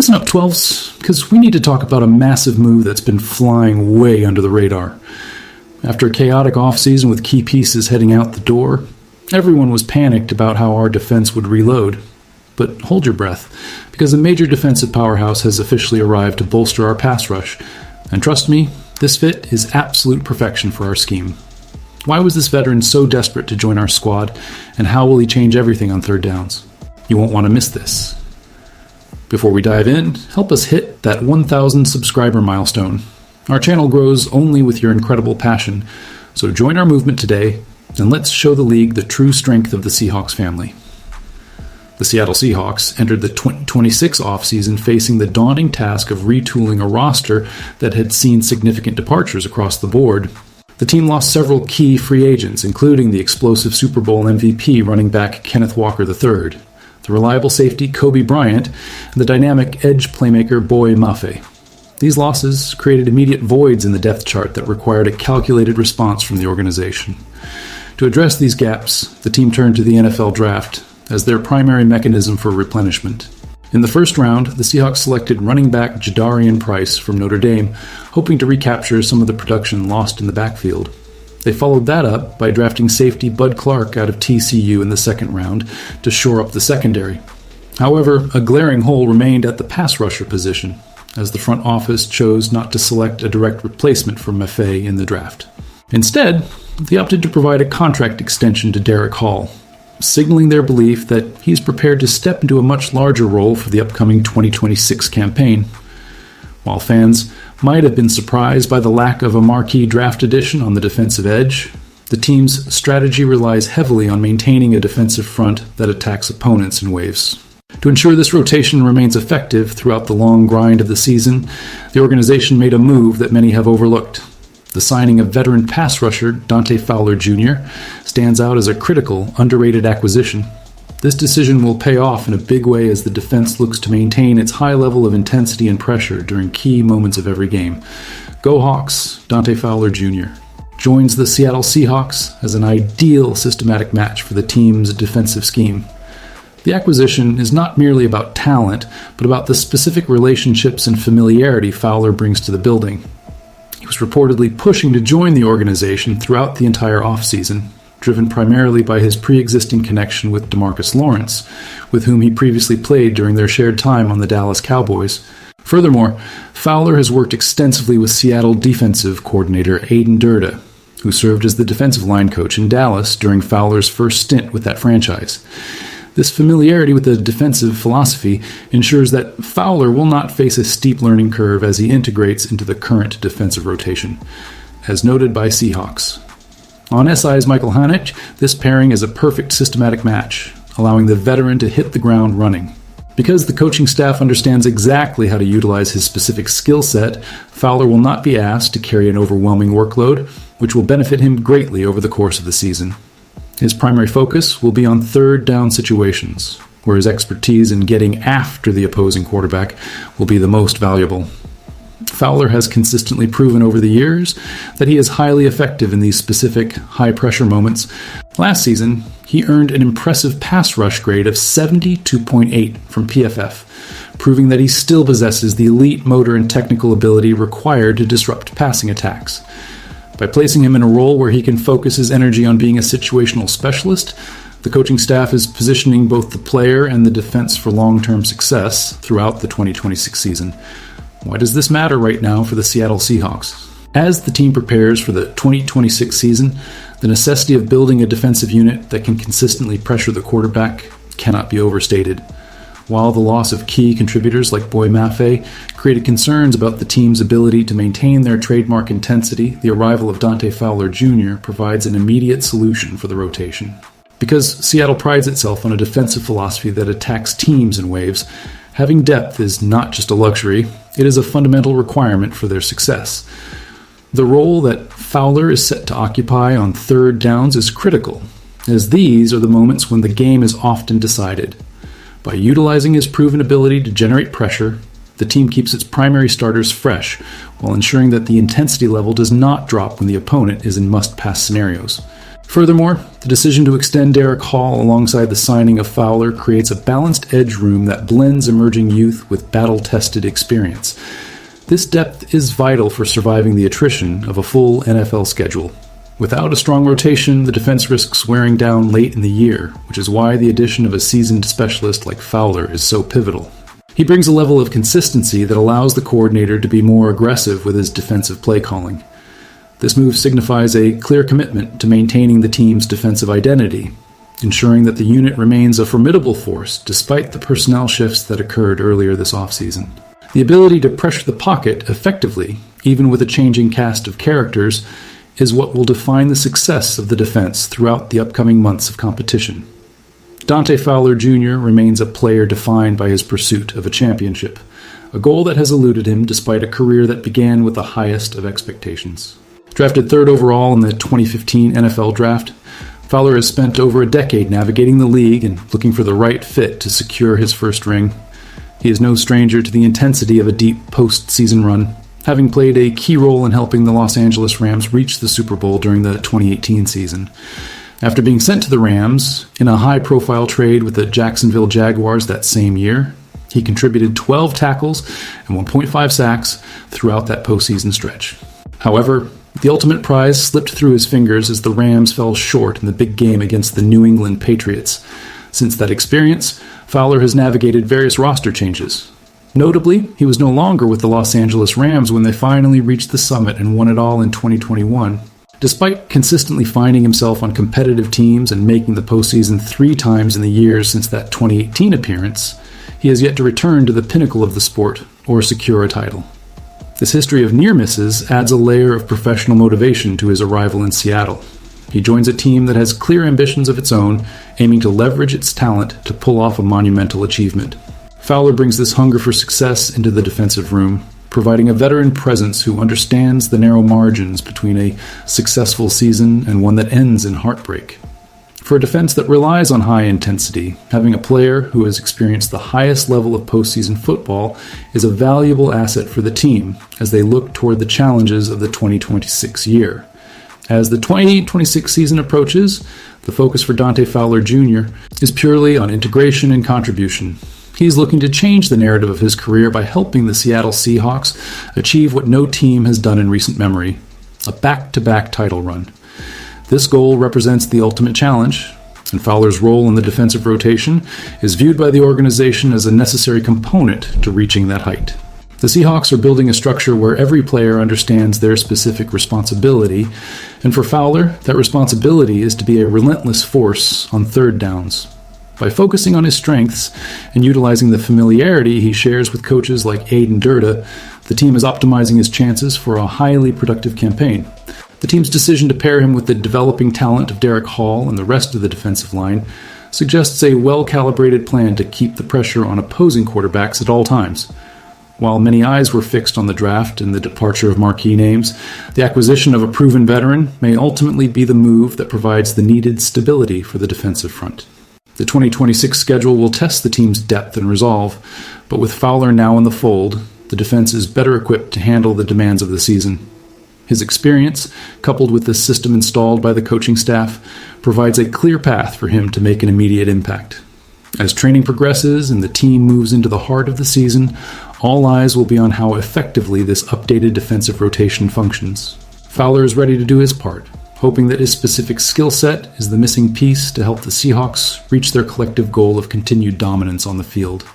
Listen up, 12s, because we need to talk about a massive move that's been flying way under the radar. After a chaotic offseason with key pieces heading out the door, everyone was panicked about how our defense would reload. But hold your breath, because a major defensive powerhouse has officially arrived to bolster our pass rush. And trust me, this fit is absolute perfection for our scheme. Why was this veteran so desperate to join our squad, and how will he change everything on third downs? You won't want to miss this. Before we dive in, help us hit that 1,000 subscriber milestone. Our channel grows only with your incredible passion, so join our movement today, and let's show the league the true strength of the Seahawks family. The Seattle Seahawks entered the 2026 offseason facing the daunting task of retooling a roster that had seen significant departures across the board. The team lost several key free agents, including the explosive Super Bowl MVP running back Kenneth Walker III, the reliable safety Kobe Bryant, and the dynamic edge playmaker Boye Mafe. These losses created immediate voids in the depth chart that required a calculated response from the organization. To address these gaps, the team turned to the NFL draft as their primary mechanism for replenishment. In the first round, the Seahawks selected running back Jadarian Price from Notre Dame, hoping to recapture some of the production lost in the backfield. They followed that up by drafting safety Bud Clark out of TCU in the second round to shore up the secondary. However, a glaring hole remained at the pass rusher position, as the front office chose not to select a direct replacement for Mafe in the draft. Instead, they opted to provide a contract extension to Derek Hall, signaling their belief that he's prepared to step into a much larger role for the upcoming 2026 campaign. While fans might have been surprised by the lack of a marquee draft addition on the defensive edge, the team's strategy relies heavily on maintaining a defensive front that attacks opponents in waves. To ensure this rotation remains effective throughout the long grind of the season, the organization made a move that many have overlooked. The signing of veteran pass rusher Dante Fowler Jr. stands out as a critical, underrated acquisition. This decision will pay off in a big way as the defense looks to maintain its high level of intensity and pressure during key moments of every game. Go Hawks, Dante Fowler Jr. joins the Seattle Seahawks as an ideal systematic match for the team's defensive scheme. The acquisition is not merely about talent, but about the specific relationships and familiarity Fowler brings to the building. He was reportedly pushing to join the organization throughout the entire offseason, driven primarily by his pre-existing connection with DeMarcus Lawrence, with whom he previously played during their shared time on the Dallas Cowboys. Furthermore, Fowler has worked extensively with Seattle defensive coordinator Aiden Durda, who served as the defensive line coach in Dallas during Fowler's first stint with that franchise. This familiarity with the defensive philosophy ensures that Fowler will not face a steep learning curve as he integrates into the current defensive rotation, as noted by Seahawks. On SI's Michael Hanich, this pairing is a perfect systematic match, allowing the veteran to hit the ground running. Because the coaching staff understands exactly how to utilize his specific skill set, Fowler will not be asked to carry an overwhelming workload, which will benefit him greatly over the course of the season. His primary focus will be on third down situations, where his expertise in getting after the opposing quarterback will be the most valuable. Fowler has consistently proven over the years that he is highly effective in these specific high-pressure moments. Last season, he earned an impressive pass rush grade of 72.8 from PFF, proving that he still possesses the elite motor and technical ability required to disrupt passing attacks. By placing him in a role where he can focus his energy on being a situational specialist, the coaching staff is positioning both the player and the defense for long-term success throughout the 2026 season. Why does this matter right now for the Seattle Seahawks? As the team prepares for the 2026 season, the necessity of building a defensive unit that can consistently pressure the quarterback cannot be overstated. While the loss of key contributors like Boye Mafe created concerns about the team's ability to maintain their trademark intensity, the arrival of Dante Fowler Jr. provides an immediate solution for the rotation. Because Seattle prides itself on a defensive philosophy that attacks teams in waves, having depth is not just a luxury, it is a fundamental requirement for their success. The role that Fowler is set to occupy on third downs is critical, as these are the moments when the game is often decided. By utilizing his proven ability to generate pressure, the team keeps its primary starters fresh, while ensuring that the intensity level does not drop when the opponent is in must-pass scenarios. Furthermore, the decision to extend Derek Hall alongside the signing of Fowler creates a balanced edge room that blends emerging youth with battle-tested experience. This depth is vital for surviving the attrition of a full NFL schedule. Without a strong rotation, the defense risks wearing down late in the year, which is why the addition of a seasoned specialist like Fowler is so pivotal. He brings a level of consistency that allows the coordinator to be more aggressive with his defensive play calling. This move signifies a clear commitment to maintaining the team's defensive identity, ensuring that the unit remains a formidable force despite the personnel shifts that occurred earlier this offseason. The ability to pressure the pocket effectively, even with a changing cast of characters, is what will define the success of the defense throughout the upcoming months of competition. Dante Fowler Jr. remains a player defined by his pursuit of a championship, a goal that has eluded him despite a career that began with the highest of expectations. Drafted third overall in the 2015 NFL Draft, Fowler has spent over a decade navigating the league and looking for the right fit to secure his first ring. He is no stranger to the intensity of a deep postseason run, having played a key role in helping the Los Angeles Rams reach the Super Bowl during the 2018 season. After being sent to the Rams in a high-profile trade with the Jacksonville Jaguars that same year, he contributed 12 tackles and 1.5 sacks throughout that postseason stretch. However, the ultimate prize slipped through his fingers as the Rams fell short in the big game against the New England Patriots. Since that experience, Fowler has navigated various roster changes. Notably, he was no longer with the Los Angeles Rams when they finally reached the summit and won it all in 2021. Despite consistently finding himself on competitive teams and making the postseason 3 times in the years since that 2018 appearance, he has yet to return to the pinnacle of the sport or secure a title. This history of near misses adds a layer of professional motivation to his arrival in Seattle. He joins a team that has clear ambitions of its own, aiming to leverage its talent to pull off a monumental achievement. Fowler brings this hunger for success into the defensive room, providing a veteran presence who understands the narrow margins between a successful season and one that ends in heartbreak. For a defense that relies on high intensity, having a player who has experienced the highest level of postseason football is a valuable asset for the team as they look toward the challenges of the 2026 year. As the 2026 season approaches, the focus for Dante Fowler Jr. is purely on integration and contribution. He's looking to change the narrative of his career by helping the Seattle Seahawks achieve what no team has done in recent memory, a back-to-back title run. This goal represents the ultimate challenge, and Fowler's role in the defensive rotation is viewed by the organization as a necessary component to reaching that height. The Seahawks are building a structure where every player understands their specific responsibility, and for Fowler, that responsibility is to be a relentless force on third downs. By focusing on his strengths and utilizing the familiarity he shares with coaches like Aiden Durda, the team is optimizing his chances for a highly productive campaign. The team's decision to pair him with the developing talent of Derek Hall and the rest of the defensive line suggests a well-calibrated plan to keep the pressure on opposing quarterbacks at all times. While many eyes were fixed on the draft and the departure of marquee names, the acquisition of a proven veteran may ultimately be the move that provides the needed stability for the defensive front. The 2026 schedule will test the team's depth and resolve, but with Fowler now in the fold, the defense is better equipped to handle the demands of the season. His experience, coupled with the system installed by the coaching staff, provides a clear path for him to make an immediate impact. As training progresses and the team moves into the heart of the season, all eyes will be on how effectively this updated defensive rotation functions. Fowler is ready to do his part, hoping that his specific skill set is the missing piece to help the Seahawks reach their collective goal of continued dominance on the field.